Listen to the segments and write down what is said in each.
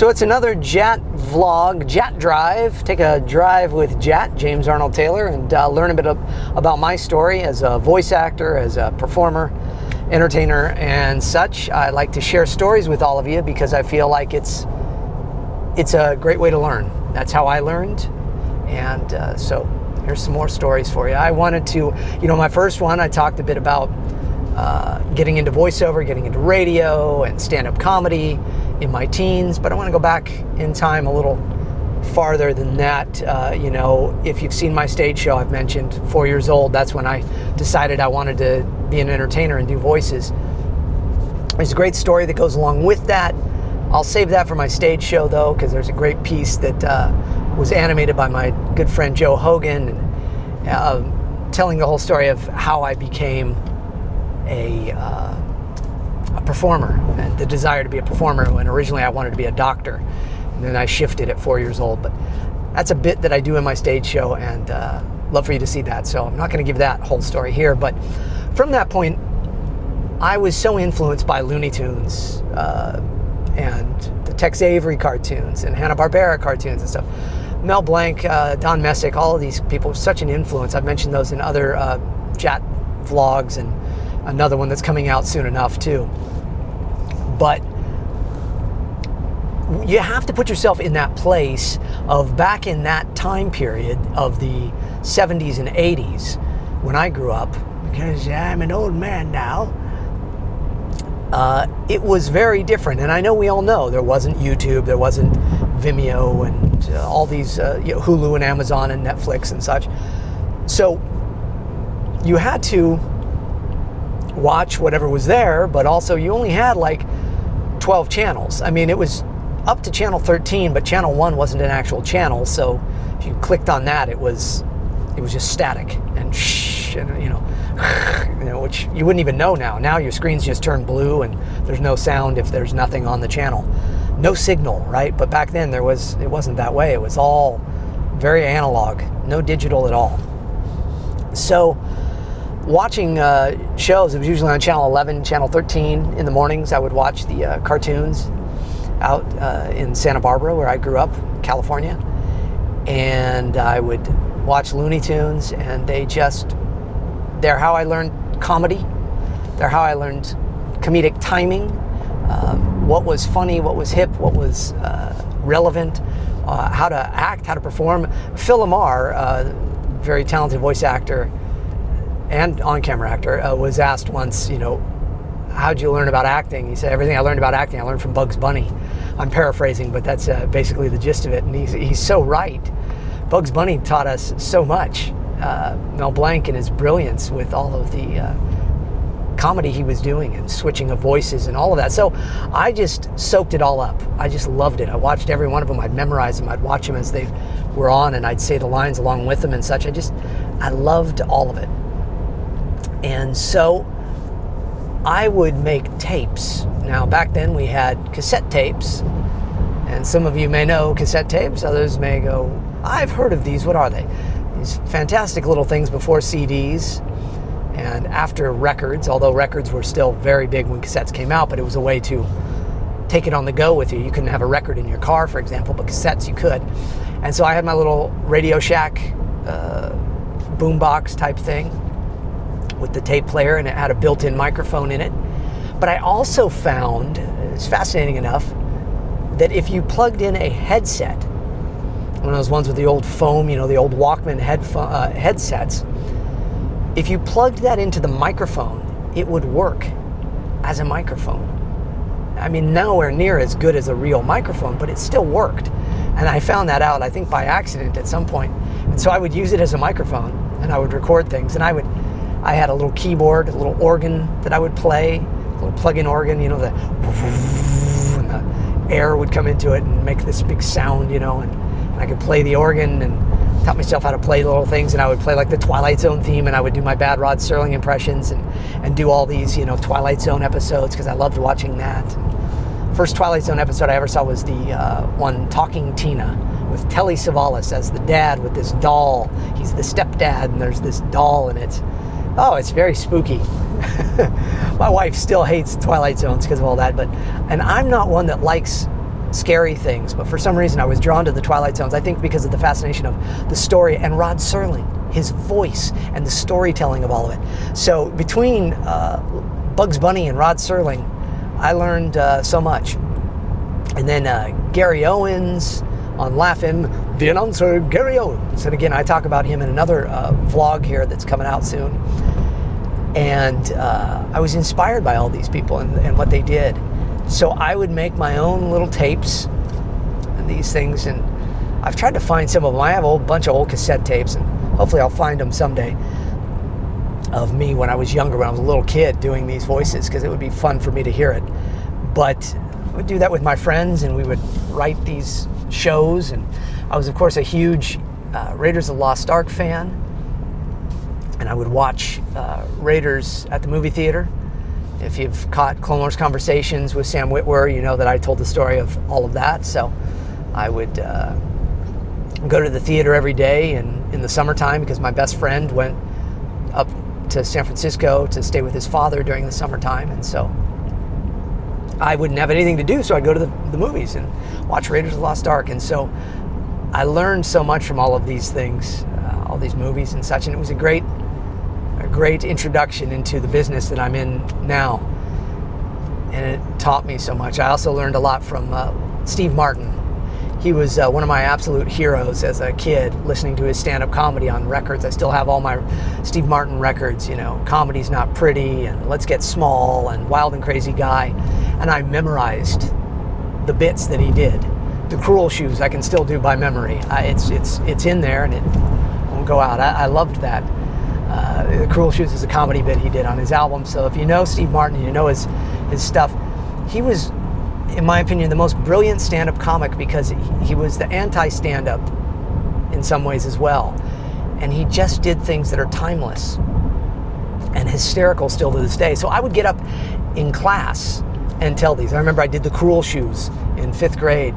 So it's another JAT vlog, JAT drive. Take a drive with JAT, James Arnold Taylor, and learn a bit about my story as a voice actor, as a performer, entertainer, and such. I like to share stories with all of you because I feel like it's a great way to learn. That's how I learned, and so here's some more stories for you. I wanted to, my first one, I talked a bit about getting into voiceover, getting into radio and stand-up comedy in my teens, but I want to go back in time a little farther than that. If you've seen my stage show, I've mentioned 4 years old, that's when I decided I wanted to be an entertainer and do voices. There's a great story that goes along with that. I'll save that for my stage show though, because there's a great piece that was animated by my good friend Joe Hogan, and telling the whole story of how I became a performer, and the desire to be a performer when originally I wanted to be a doctor, and then I shifted at 4 years old. But that's a bit that I do in my stage show, and love for you to see that. So I'm not going to give that whole story here, but from that point I was so influenced by Looney Tunes and the Tex Avery cartoons and Hanna-Barbera cartoons and stuff. Mel Blanc, Don Messick, all of these people were such an influence. I've mentioned those in other JAT vlogs, and another one that's coming out soon enough too. But you have to put yourself in that place of back in that time period of the 70s and 80s when I grew up, because I'm an old man now. It was very different, and I know we all know there wasn't YouTube, there wasn't Vimeo, and all these Hulu and Amazon and Netflix and such. So you had to watch whatever was there, but also you only had like 12 channels. I mean, it was up to channel 13, but channel 1 wasn't an actual channel, so if you clicked on that, it was just static and shh, and which you wouldn't even know now. Now your screens just turn blue and there's no sound if there's nothing on the channel. No signal, right? But back then it wasn't that way. It was all very analog, no digital at all. So watching shows, it was usually on channel 11, channel 13 in the mornings. I would watch the cartoons out in Santa Barbara, where I grew up, California, and I would watch Looney Tunes, and they're how I learned comedy. They're how I learned comedic timing, what was funny, what was hip, what was relevant, how to act, how to perform. Phil Lamar, very talented voice actor and on-camera actor, was asked once, how'd you learn about acting? He said, everything I learned about acting, I learned from Bugs Bunny. I'm paraphrasing, but that's basically the gist of it, and he's so right. Bugs Bunny taught us so much. Mel Blanc and his brilliance with all of the comedy he was doing and switching of voices and all of that. So I just soaked it all up. I just loved it. I watched every one of them. I'd memorize them. I'd watch them as they were on, and I'd say the lines along with them and such. I loved all of it. And so I would make tapes. Now, back then we had cassette tapes, and some of you may know cassette tapes. Others may go, I've heard of these. What are they? These fantastic little things before CDs and after records, although records were still very big when cassettes came out, but it was a way to take it on the go with you. You couldn't have a record in your car, for example, but cassettes you could. And so I had my little Radio Shack boombox type thing with the tape player, and it had a built-in microphone in it. But I also found, it's fascinating enough, that if you plugged in a headset, one of those ones with the old foam, the old Walkman headsets, if you plugged that into the microphone, it would work as a microphone. I mean, nowhere near as good as a real microphone, but it still worked. And I found that out, I think, by accident at some point. And so I would use it as a microphone, and I would record things. And I had a little keyboard, a little organ that I would play, a little plug-in organ, and the air would come into it and make this big sound, and I could play the organ, and taught myself how to play little things, and I would play like the Twilight Zone theme, and I would do my Bad Rod Serling impressions and do all these, Twilight Zone episodes, because I loved watching that. First Twilight Zone episode I ever saw was the one Talking Tina, with Telly Savalas as the dad with this doll. He's the stepdad, and there's this doll, and it's very spooky. My wife still hates Twilight Zones because of all that, and I'm not one that likes scary things, but for some reason I was drawn to the Twilight Zones. I think because of the fascination of the story and Rod Serling, his voice and the storytelling of all of it. So between Bugs Bunny and Rod Serling, I learned so much. And then Gary Owens on Laugh-In, the announcer Gary Owens. And again, I talk about him in another vlog here that's coming out soon. And I was inspired by all these people and what they did. So I would make my own little tapes and these things, and I've tried to find some of them. I have a whole bunch of old cassette tapes, and hopefully I'll find them someday, of me when I was younger, when I was a little kid doing these voices, because it would be fun for me to hear it. But I would do that with my friends, and we would write these shows. And I was, of course, a huge Raiders of the Lost Ark fan, and I would watch Raiders at the movie theater. If you've caught Clone Wars Conversations with Sam Witwer, you know that I told the story of all of that. So I would go to the theater every day in the summertime, because my best friend went up to San Francisco to stay with his father during the summertime. And so I wouldn't have anything to do, so I'd go to the movies and watch Raiders of the Lost Ark. And so I learned so much from all of these things, all these movies and such, and it was a great introduction into the business that I'm in now, and it taught me so much. I also learned a lot from Steve Martin. He was one of my absolute heroes as a kid, listening to his stand-up comedy on records. I still have all my Steve Martin records, you know, Comedy's Not Pretty and Let's Get Small and Wild and Crazy Guy, and I memorized the bits that he did. The Cruel Shoes I can still do by memory. It's in there and it won't go out. I loved that. The Cruel Shoes is a comedy bit he did on his album. So if you know Steve Martin, you know his stuff. He was, in my opinion, the most brilliant stand-up comic, because he was the anti-stand-up in some ways as well. And he just did things that are timeless and hysterical still to this day. So I would get up in class and tell these. I remember I did the Cruel Shoes in 5th grade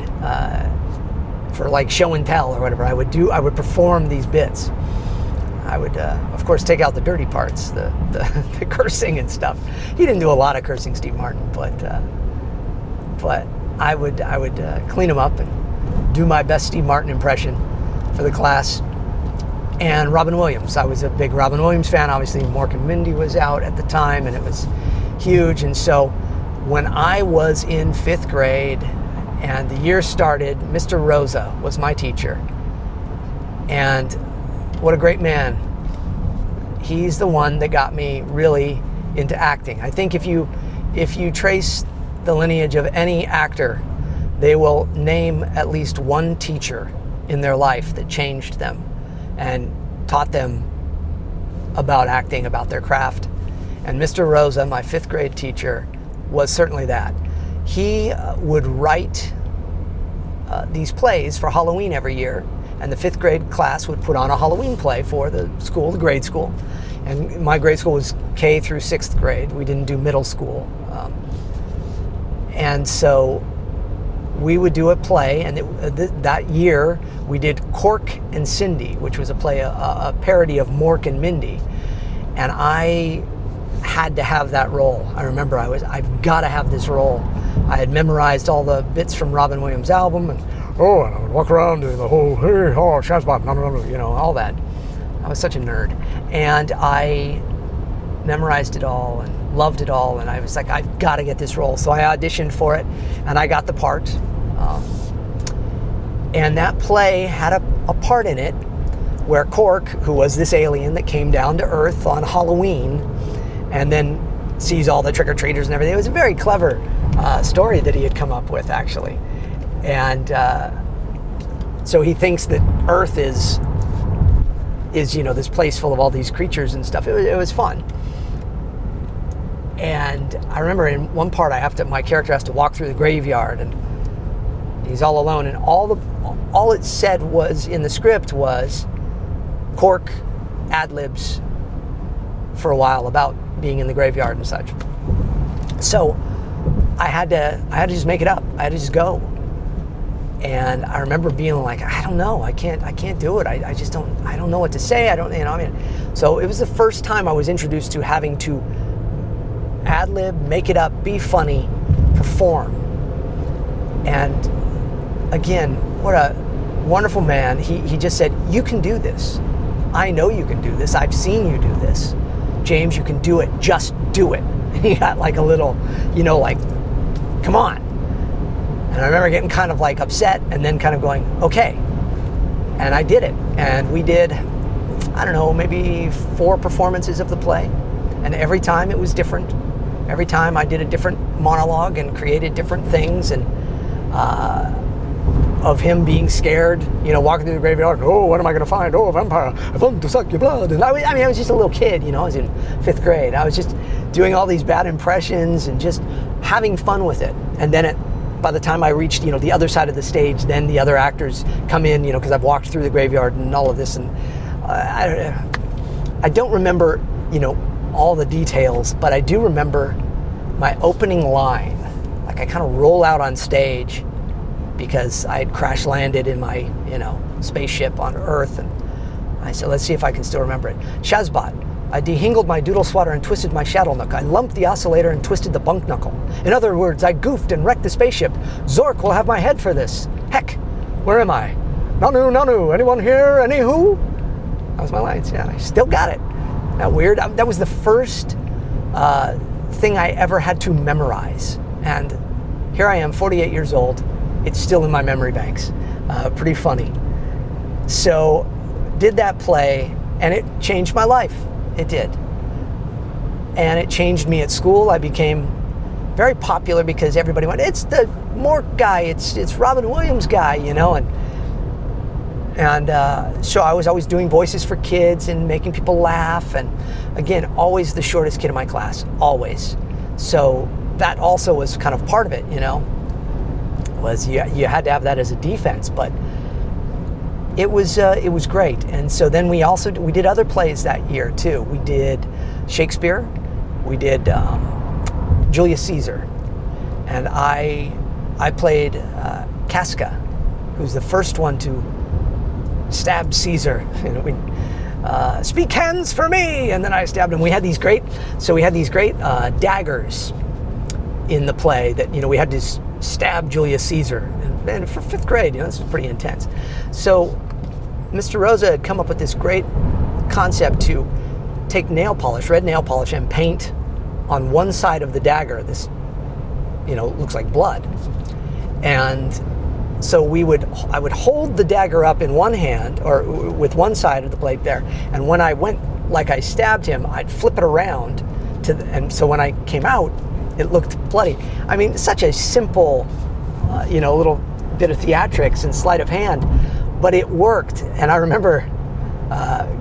for like show and tell or whatever. I would perform these bits. I would, of course, take out the dirty parts, the cursing and stuff. He didn't do a lot of cursing, Steve Martin, but I would clean him up and do my best Steve Martin impression for the class. And Robin Williams. I was a big Robin Williams fan. Obviously, Mork and Mindy was out at the time, and it was huge. And so when I was in 5th grade and the year started, Mr. Rosa was my teacher. And what a great man. He's the one that got me really into acting. I think if you trace the lineage of any actor, they will name at least one teacher in their life that changed them and taught them about acting, about their craft. And Mr. Rosa, my 5th grade teacher, was certainly that. He would write these plays for Halloween every year, and the 5th grade class would put on a Halloween play for the school, the grade school. And my grade school was K through 6th grade. We didn't do middle school. And so we would do a play, and that year we did Cork and Cindy, which was a play, a parody of Mork and Mindy. And I had to have that role. I remember I've got to have this role. I had memorized all the bits from Robin Williams' album, and I would walk around doing the whole, hey, oh, Shazbot, you know, all that. I was such a nerd. And I memorized it all and loved it all, and I was like, I've got to get this role. So I auditioned for it, and I got the part. And that play had a part in it where Cork, who was this alien that came down to Earth on Halloween and then sees all the trick-or-treaters and everything. It was a very clever story that he had come up with, actually. And so he thinks that Earth is this place full of all these creatures and stuff. It was fun. And I remember in one part my character has to walk through the graveyard, and he's all alone, and all it said was in the script was Cork ad-libs for a while about being in the graveyard and such. So I had to just make it up. I had to just go. And I remember being like, I don't know, I can't do it. I don't know what to say. So it was the first time I was introduced to having to ad-lib, make it up, be funny, perform. And again, what a wonderful man. He just said, you can do this. I know you can do this. I've seen you do this. James, you can do it. Just do it. And he got like a little, like, come on. And I remember getting kind of like upset and then kind of going, okay. And I did it. And we did, I don't know, maybe 4 performances of the play. And every time it was different. Every time I did a different monologue and created different things, and of him being scared, walking through the graveyard. Oh, what am I going to find? Oh, a vampire! I want to suck your blood. And I was just a little kid. I was in 5th grade. I was just doing all these bad impressions and just having fun with it. And then by the time I reached, the other side of the stage, then the other actors come in, because I've walked through the graveyard and all of this, and I don't remember, all the details, but I do remember my opening line. Like, I kind of roll out on stage because I had crash landed in my, spaceship on Earth, and I said, let's see if I can still remember it. Shazbot, I dehingled my doodle swatter and twisted my shadow nook. I lumped the oscillator and twisted the bunk knuckle. In other words, I goofed and wrecked the spaceship. Zork will have my head for this. Heck, where am I? Nanu, anyone here? Anywho? That was my lines. Yeah, I still got it. That weird? That was the first thing I ever had to memorize. And here I am, 48 years old. It's still in my memory banks. Pretty funny. So, did that play, and it changed my life. It did. And it changed me at school. I became very popular because everybody went, it's the Mork guy, it's Robin Williams guy, And so I was always doing voices for kids and making people laugh. And again, always the shortest kid in my class, always. So that also was kind of part of it, was you had to have that as a defense. But it was great. And so then we did other plays that year too. We did Shakespeare, we did Julius Caesar, and I played Casca, who's the first one to stabbed Caesar. Speak hands for me, and then I stabbed him. We had these great daggers in the play that we had to stab Julius Caesar, and for 5th grade, this was pretty intense. So Mr. Rosa had come up with this great concept to take nail polish, red nail polish, and paint on one side of the dagger. This, looks like blood, and so I would hold the dagger up in one hand, or with one side of the blade there, and when I went like I stabbed him, I'd flip it around and so when I came out, it looked bloody. I mean, such a simple, little bit of theatrics and sleight of hand, but it worked. And I remember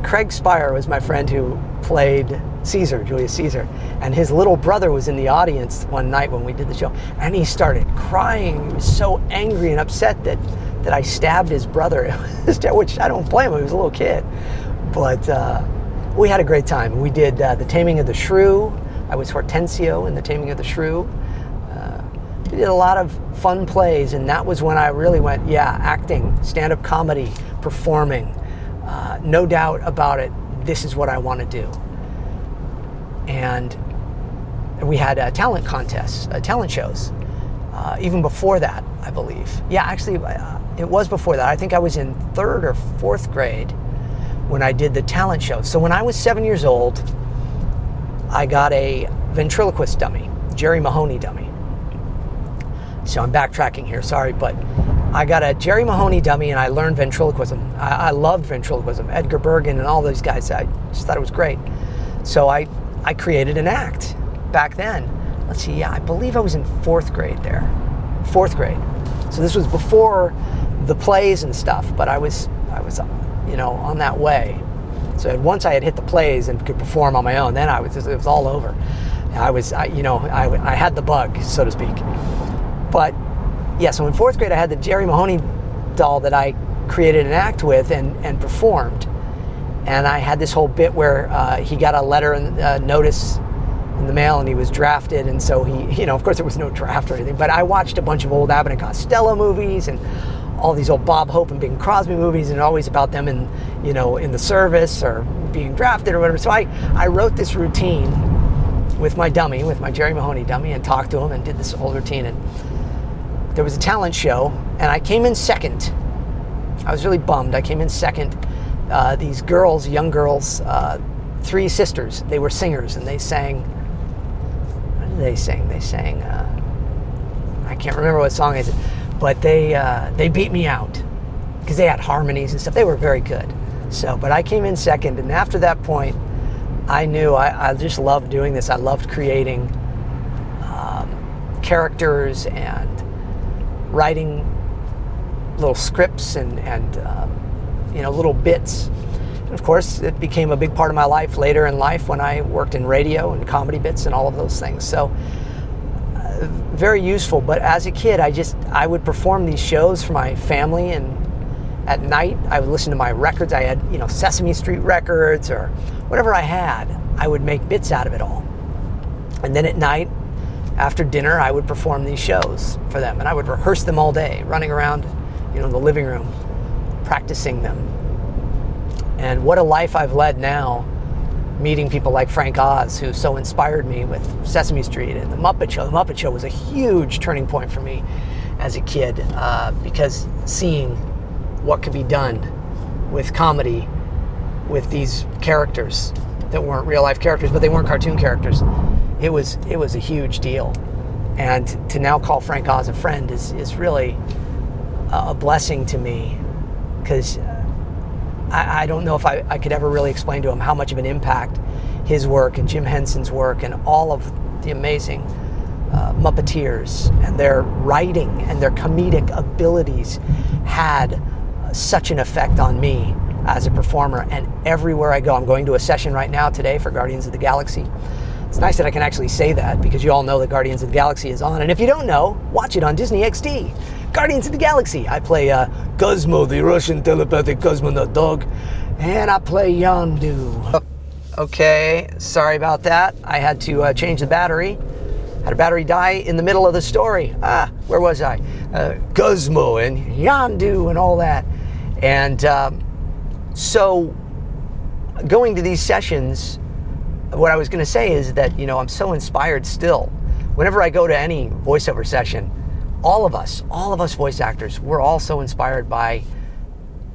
Craig Spire was my friend who played Julius Caesar, and his little brother was in the audience one night when we did the show, and he started crying. He was so angry and upset that I stabbed his brother, which I don't blame him. He was a little kid, but we had a great time. We did The Taming of the Shrew. I was Hortensio in The Taming of the Shrew. We did a lot of fun plays, and that was when I really went, acting, stand-up comedy, performing. No doubt about it, this is what I want to do. And we had talent contests, talent shows, even before that, I believe. Yeah, actually, it was before that. I think I was in 3rd or 4th grade when I did the talent shows. So when I was 7 years old, I got a ventriloquist dummy, Jerry Mahoney dummy. So I'm backtracking here, sorry, but I got a Jerry Mahoney dummy and I learned ventriloquism. I loved ventriloquism, Edgar Bergen and all those guys. I just thought it was great. So I created an act back then. Let's see, I believe I was in 4th grade there. 4th grade. So this was before the plays and stuff, but I was on that way. So once I had hit the plays and could perform on my own, then it was all over. I had the bug, so to speak. But yeah, so in 4th grade I had the Jerry Mahoney doll that I created an act with and performed. And I had this whole bit where he got a letter and notice in the mail, and he was drafted. And so he, of course there was no draft or anything, but I watched a bunch of old Abbott and Costello movies and all these old Bob Hope and Bing Crosby movies, and always about them in the service or being drafted or whatever. So I wrote this routine with my dummy, with my Jerry Mahoney dummy, and talked to him and did this whole routine. And there was a talent show, and I came in second. I was really bummed. I came in second. These girls, young girls, 3 sisters, they were singers, and they sang, what did they sing? They sang, I can't remember what song it is, but they beat me out because they had harmonies and stuff. They were very good. So, but I came in second, and after that point, I knew I just loved doing this. I loved creating characters and writing little scripts and little bits. And of course, it became a big part of my life later in life when I worked in radio and comedy bits and all of those things. So very useful. But as a kid, I would perform these shows for my family, and at night I would listen to my records. I had Sesame Street records or whatever I had. I would make bits out of it all. And then at night, after dinner, I would perform these shows for them, and I would rehearse them all day, running around, the living room, practicing them. And what a life I've led now, meeting people like Frank Oz, who so inspired me with Sesame Street and the Muppet Show. The Muppet Show was a huge turning point for me as a kid, because seeing what could be done with comedy, with these characters that weren't real life characters, but they weren't cartoon characters. It was a huge deal. And to now call Frank Oz a friend is really a blessing to me, because I don't know if I could ever really explain to him how much of an impact his work and Jim Henson's work and all of the amazing Muppeteers and their writing and their comedic abilities had such an effect on me as a performer. And everywhere I go, I'm going to a session right now today for Guardians of the Galaxy. It's nice that I can actually say that, because you all know that Guardians of the Galaxy is on. And if you don't know, watch it on Disney XD. Guardians of the Galaxy. I play Cosmo, the Russian telepathic cosmonaut dog. And I play Yondu. Okay, sorry about that. I had to change the battery. Had a battery die in the middle of the story. Where was I? Cosmo and Yondu and all that. And so going to these sessions, what I was going to say is that, I'm so inspired still. Whenever I go to any voiceover session, all of us voice actors, we're all so inspired by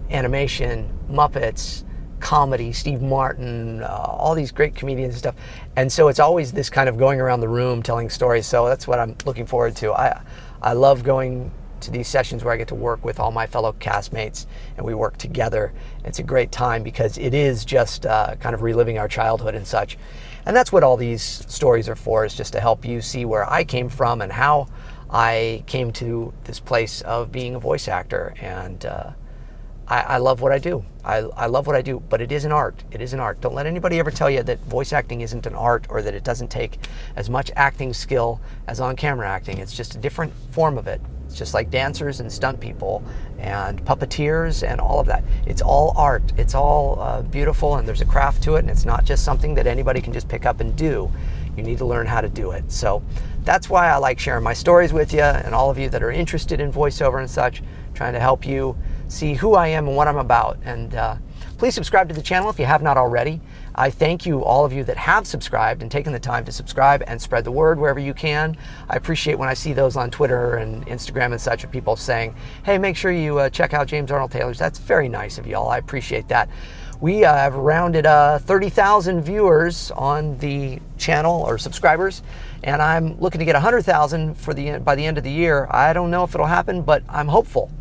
animation, Muppets, comedy, Steve Martin, all these great comedians and stuff. And so it's always this kind of going around the room telling stories. So that's what I'm looking forward to. I love going to these sessions where I get to work with all my fellow castmates and we work together. It's a great time because it is just kind of reliving our childhood and such. And that's what all these stories are for, is just to help you see where I came from and how I came to this place of being a voice actor. And I love what I do. I love what I do, but it is an art. It is an art. Don't let anybody ever tell you that voice acting isn't an art or that it doesn't take as much acting skill as on-camera acting. It's just a different form of it. It's just like dancers and stunt people and puppeteers and all of that. It's all art. It's all beautiful, and there's a craft to it, and it's not just something that anybody can just pick up and do. You need to learn how to do it. So that's why I like sharing my stories with you and all of you that are interested in voiceover and such, trying to help you see who I am and what I'm about. And please subscribe to the channel if you have not already. I thank you, all of you that have subscribed and taken the time to subscribe and spread the word wherever you can. I appreciate when I see those on Twitter and Instagram and such, of people saying, hey, make sure you check out James Arnold Taylor's. That's very nice of y'all. I appreciate that. We have rounded 30,000 viewers on the channel, or subscribers, and I'm looking to get 100,000 by the end of the year. I don't know if it'll happen, but I'm hopeful.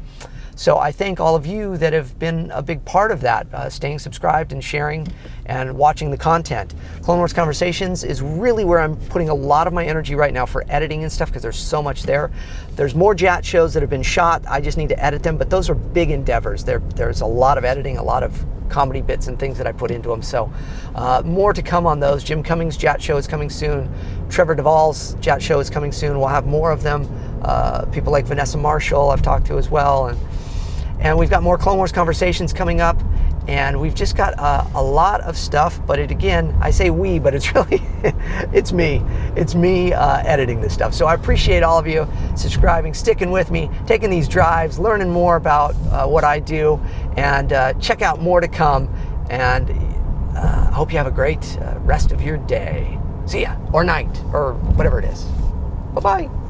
So I thank all of you that have been a big part of that, staying subscribed and sharing and watching the content. Clone Wars Conversations is really where I'm putting a lot of my energy right now for editing and stuff, because there's so much there. There's more JAT shows that have been shot. I just need to edit them, but those are big endeavors. There's a lot of editing, a lot of comedy bits and things that I put into them. So more to come on those. Jim Cummings' JAT show is coming soon. Trevor Duvall's JAT show is coming soon. We'll have more of them. People like Vanessa Marshall I've talked to as well. And we've got more Clone Wars Conversations coming up, and we've just got a lot of stuff. But again, I say we, but it's really, it's me. It's me editing this stuff. So I appreciate all of you subscribing, sticking with me, taking these drives, learning more about what I do, and check out more to come. And I hope you have a great rest of your day. See ya, or night, or whatever it is. Bye-bye.